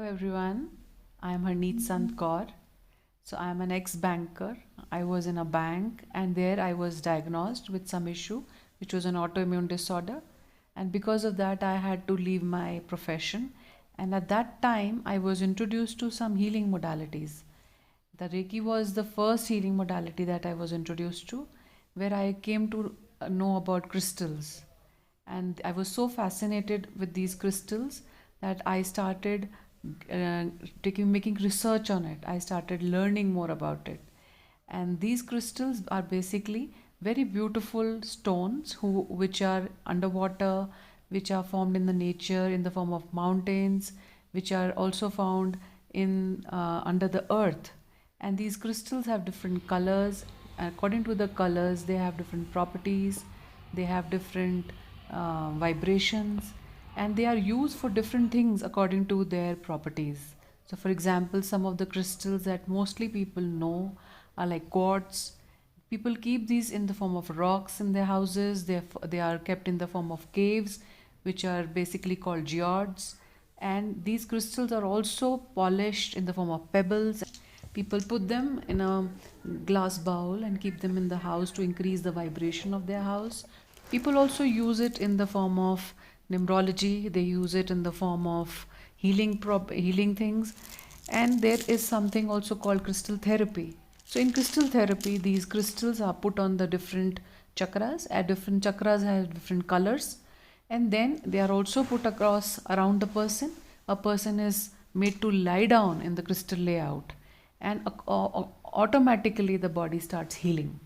everyone. I am Harneet Sant Kaur. So I am an ex-banker. I was in a bank and there I was diagnosed with some issue which was an autoimmune disorder, and because of that I had to leave my profession, and at that time I was introduced to some healing modalities. The Reiki was the first healing modality that I was introduced to, where I came to know about crystals. And I was so fascinated with these crystals that I started uh, making research on it. I started learning more about it. And these crystals are basically very beautiful stones which are underwater, which are formed in the nature in the form of mountains, which are also found in under the earth. And these crystals have different colors. According to the colors, they have different properties, they have different vibrations, and they are used for different things according to their properties. So, for example, some of the crystals that mostly people know are like quartz. People keep these in the form of rocks in their houses. They are kept in the form of caves, which are basically called geodes. And these crystals are also polished in the form of pebbles. People put them in a glass bowl and keep them in the house to increase the vibration of their house. People also use it in the form of numerology. They use it in the form of healing things. And there is something also called crystal therapy. So in crystal therapy, these crystals are put on the different chakras. And different chakras have different colors, and then they are also put across around the person. A person is made to lie down in the crystal layout, and automatically the body starts healing.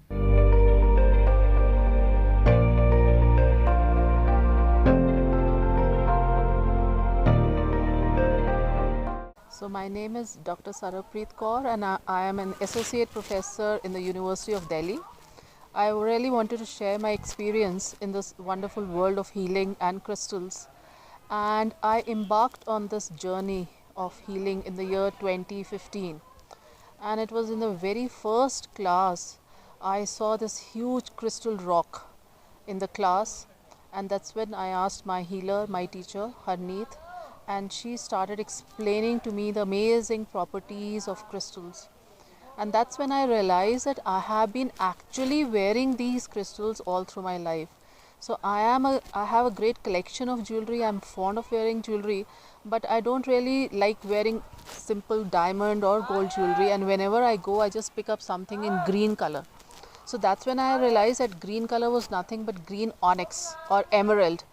So my name is Dr. Sarabpreet Kaur, and I am an associate professor in the University of Delhi. I really wanted to share my experience in this wonderful world of healing and crystals. And I embarked on this journey of healing in the year 2015. And it was in the very first class I saw this huge crystal rock in the class, and that's when I asked my healer, my teacher, Harneet, and she started explaining to me the amazing properties of crystals. And that's when I realized that I have been actually wearing these crystals all through my life. So I have a great collection of jewelry. I'm fond of wearing jewelry, but I don't really like wearing simple diamond or gold jewelry, and whenever I go I just pick up something in green color. So that's when I realized that green color was nothing but green onyx or emerald.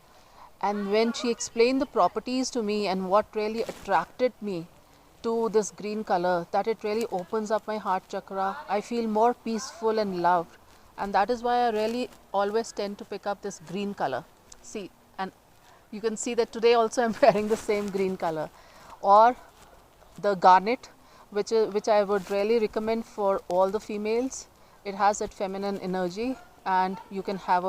And when she explained the properties to me and what really attracted me to this green color, that it really opens up my heart chakra, I feel more peaceful and loved. And that is why I really always tend to pick up this green color. See, and you can see that today also I'm wearing the same green color. Or the garnet, which I would really recommend for all the females. It has that feminine energy, and you can have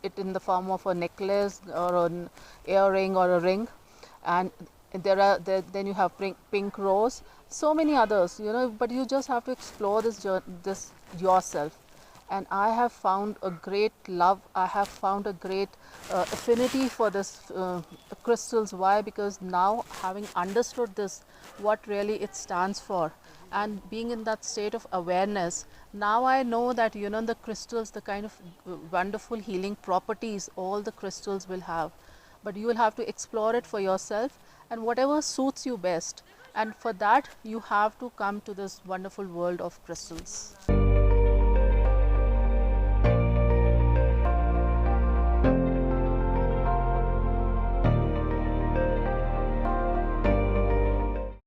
it in the form of a necklace or an earring or a ring. And then you have pink rose, so many others, but you just have to explore this yourself. And I have found a great love, I have found a great affinity for this crystals. Why? Because now, having understood this, what really it stands for, and being in that state of awareness, now I know that the crystals, the kind of wonderful healing properties all the crystals will have. But you will have to explore it for yourself, and whatever suits you best. And for that, you have to come to this wonderful world of crystals.